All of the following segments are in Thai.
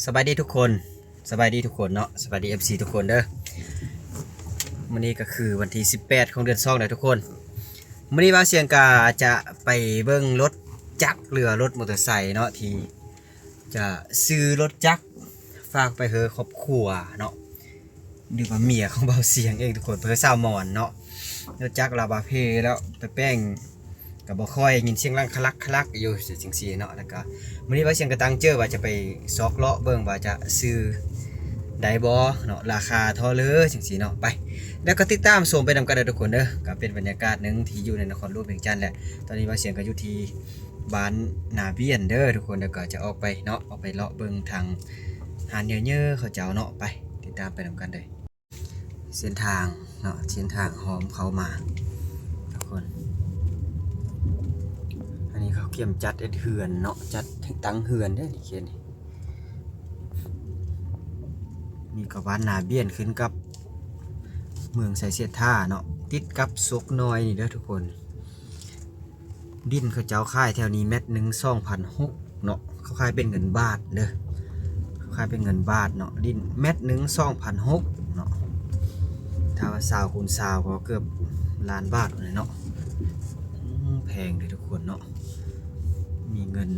สบายดีทุกคนเนาะสบายดี FC ทุกคนเด้อมื้อนี้ก็คือวันที่18ของเดือน2แล้วทุกคนมื้อนี้ว่าเสียงกาจะไปเบิ่งรถจักรเรือรถมอเตอร์ไซค์เนาะที่จะซื้อรถจักรฝากไปเฮอครอบครัวเนาะหรือว่าเมียของเบาเสียงเองทุกคนเพื่อสาวหมอนเนาะรถจักรลาบาเพแล้วไปแป้งก็บ่ค่อยยินเสียงลังคลักอยู่จังซี่เนาะแล้วก็มื้อนี้ว่าเสียงกระตังเจอว่าจะไปซอกเลาะเบิ่งว่าจะซื้อได้บ่เนาะราคาเท่าเลยจังซี่เนาะไปแล้วก็ติดตามชมไปนำกันเด้อทุกคนเด้อก็เป็นบรรยากาศนึงที่อยู่ในนครหลวงเวียงจันทน์แหละตอนนี้ว่าเสียงก็อยู่ที่บ้านนาเบียนเด้อทุกคนแล้วก็จะออกไปเนาะออกไปเลาะเบิ่งทางหาดเยอะๆเขาเจ้าเนาะไปติดตามไปนำกันเด้อเส้นทางเนาะเส้นทางหอมเขามาทุกคนอันนี้เขาเกี่ยมจัดเฮือนเนาะจัดตั้งเฮือนเด้อนี่เขียนนี่ก็บ้านนาเบียนขึ้นกับเมืองไสเสียท่าเนาะติดกับซกน้อยนี่เด้อทุกคนดินเขาเจ้าค่ายแถวนี้เม็ดหนึ่ง2,600เนาะเขาค่ายเป็นเงินบาทเด้อเขาค่ายเป็นเงินบาทเนาะดินเม็ดหนึ่ง2,600เนาะถ้าว่า20 คูณ 20ก็เกือบล้านบาทเลยเนาะแพงเลยทุกคนเนาะมีเงิน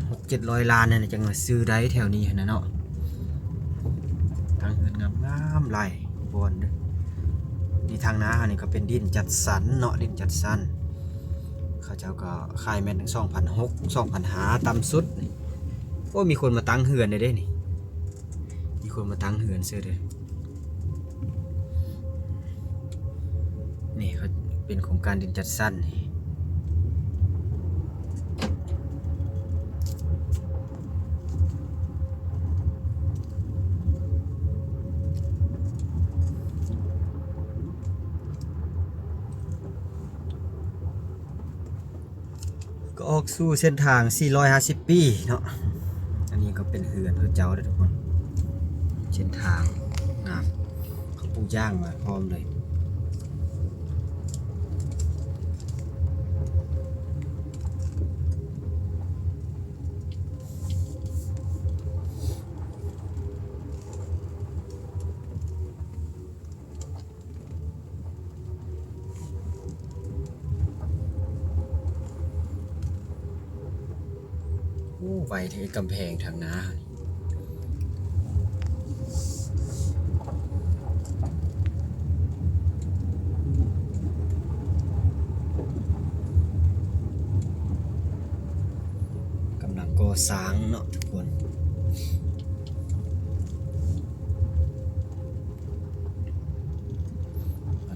600-700 ล้านเนี่ยจังมาซื้อได้แถวนี้นะเนาะทางเงินงามๆไหลบอนเด้อนี่ทางน้าอันนี้ก็เป็นดินจัดสรรเนาะดินจัดสรรเขาเจ้าก็ขายแม่นถึง2,500ต่ำสุดนี่โอ้มีคนมาตั้งเฮือนได้นี่มีคนมาตั้งเฮือนซื้อเด้อนี่เขาเป็นโครงการดินจัดสรรนี่ก็ออกสู่เส้นทาง450 ปีเนาะอันนี้ก็เป็นเฮือนเขาเจ้าเด้อทุกคนเส้นทางงามเขาปูย่างมาพร้อมเลยไว้ที่กำแพงทางน้ากำลังก่อสร้างเนาะทุกคน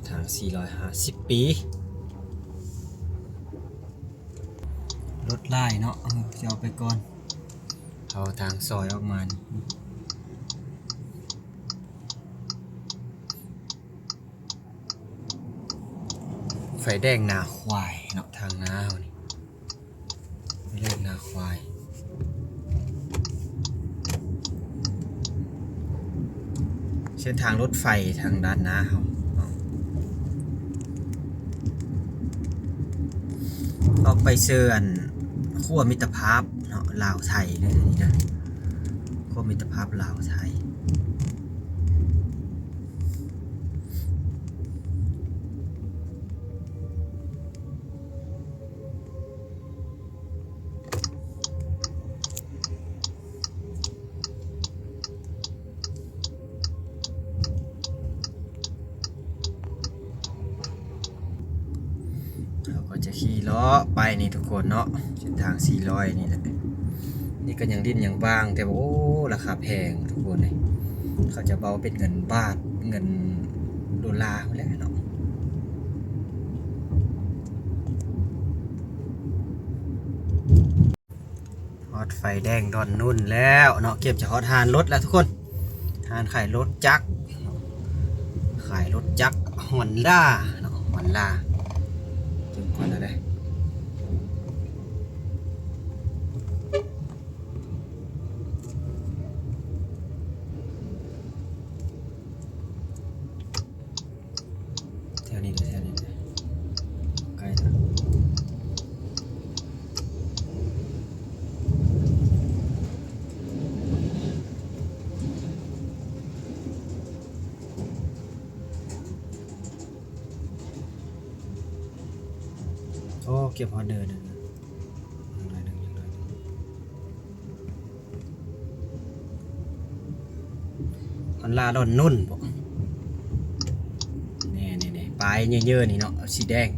ทาง450 ปีรถไล่เนาะจะเอาไปก่อนเอาทางซอยออกมาไฟแดงนาควายเนาะทางน้านี่ไฟแดงนาควายเส้นทางรถไฟทางด้านน้าเขาออกไปเชิญขั้วมิตรภาพเนาะลาวไทยเลยนี่นะขั้วมิตรภาพลาวไทยเราก็จะขี่ล้อไปนี่ทุกคนเนาะเส้นทาง400นี่แหละนี่ก็ยังดิ้นยังบางแต่โอ้ราคาแพงทุกคนเลยเขาจะเบาเป็นเงินบาทเงินดอลลาร์แล้วเนาะฮอตไฟแดงดอนนุ่นแล้วเนาะเก็บจะฮอตหานรถแล้วทุกคนหานขายรถจักรฮอนด้าเนาะฮอนด้าถึงก่อนแล้วได้แถวนี้ใกล้แล้ว เก็บฮอดเดอร์นะหน่อยหนึงมันลาดอนนุ่นบ่นี่ปลายเยอะๆนี่เนาะสีแดง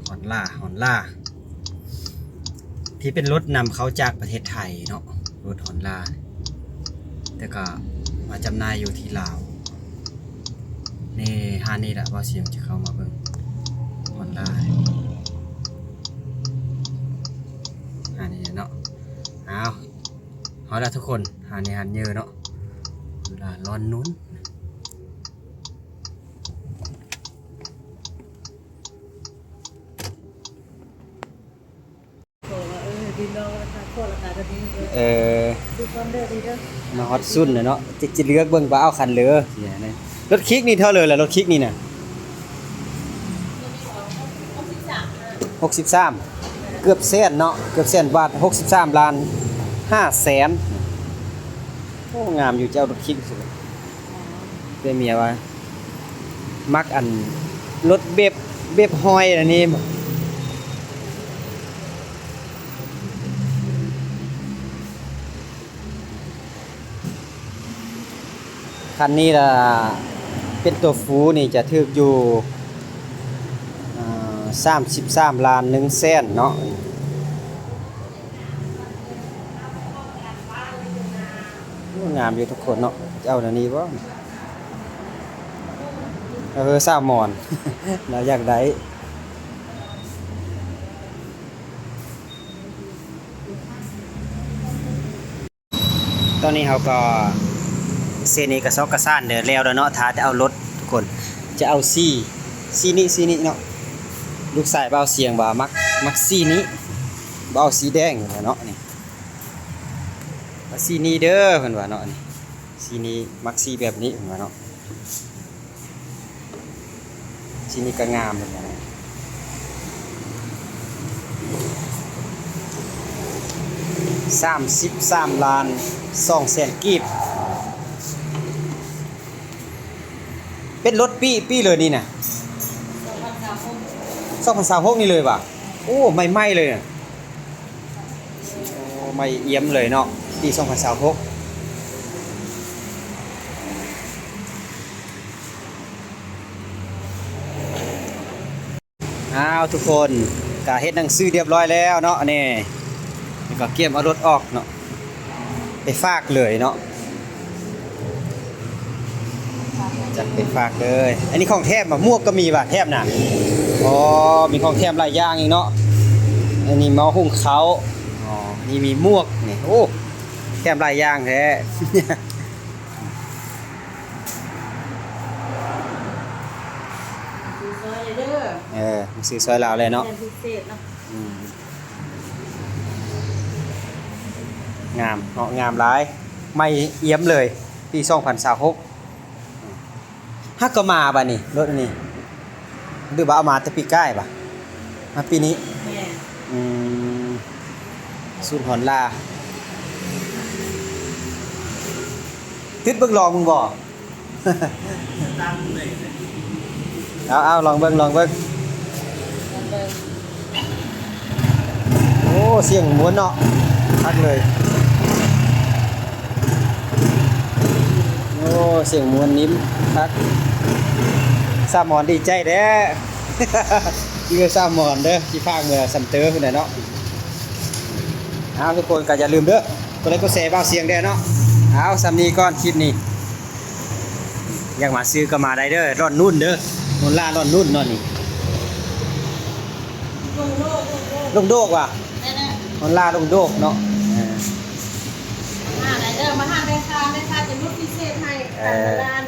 ฮอนล่าที่เป็นรถนำเข้าจากประเทศไทยเนาะรถฮอนล่าแต่ก็มาจำหน่ายอยู่ที่ลาวนี่ฮานี่แหละว่าเสียงจะเข้ามาเบิ่งฮอนล่าฮานี่เนาะเอาละทุกคนฮานี่ฮันเยอะเนาะเวลาร้อนนู้นมาฮอตซุ่นเนาะจะเลือกเบิ่งว่าเอาคันเรือรถคลิกนี่เท่าเลยล่ะรถคลิกนี่น่ะ63เกือบแสนเนาะเกือบแสนบาท63ล้าน5แสนโอ้งามอยู่เจ้ารถคลิกสุดเป็นเมียว่ามักอันรถเบบหอยอันนี้คันนี้ล่ะเป็นตัวฟูนี่จะถึกอยู่33ล้าน1แสนเนาะงามอยู่ทุกคนเนาะเจ้านี้บ่สาวหมอน น่าอยากได้ตอนนี้เขาก็เซนี้กระซอกกระซ่านเดินแล้วเนาะถ้าจะเอารถทุกคนจะเอาซีนี้เนาะลูกสายเบาเสียงว่ามักซีนี้เบาสีแดงเนาะนี่สีนี้เด้อเพิ่นว่าเนาะนี่สีนี้มักสีแบบนี้เพิ่นว่าเนาะสีนี้ก็งามเหมือนกัน33ล้าน2แสนกีบเป็นรถปีเลยนี่น่ะ2026นี่เลยว่ะโอ้ใหม่ๆเลยน่ะโอ้ใหม่เอี่ยมเลยเนาะปี2026ทุกคนก็เฮ็ดหนังสือเรียบร้อยแล้วเนาะนี่ก็เก็บเอารถออกเนาะไปฝากเลยเนาะจัดไปฝากเลยอันนี้ของแถมหมวกก็มีว่ะแถมน่ะอ๋อมีของแถมหลายอย่างอีกเนาะอันนี้หม้อหุงข้าวอ๋อนี่มีหมวกนี่โอ้แถมหลายอย่างแท้ซื้อซอยลาวเลยเนาะงามเนาะงามหลายไม่เอี่ยมเลยปี2026ฮักก็มาป่ะนี่รถอันนี้หรือว่าเอามาแต่ปีใกล้ป่ะมาปีนี้ซูนฮอนล่าติดเบิ่งลองมึงบ่เอาลองเบิ่งโอ้เสียงม้วนเนาะพักเลยโอ้เสียงม้วนนิ่มพักสามหมอนดีใจเด้อสามหมอนเด้อที่ภาคเมื่อซัมเตอร์คนไหนเนาะทุกคนก็อย่าลืมเด้อกดไลค์กดแชร์บ้าเสียงได้เนาะซัมนี้ก่อนคลิปนี้อยากมาซื้อก็มาได้เด้อร้อนนุ่นเด้อร้อนล่าร้อนนุ่นเนาะนี่ลงโดกว่ะร้อนล่าลงโดกเนาะไหนเด้อมาห้างได้ค่าจะลดพิเศษให้ร้าน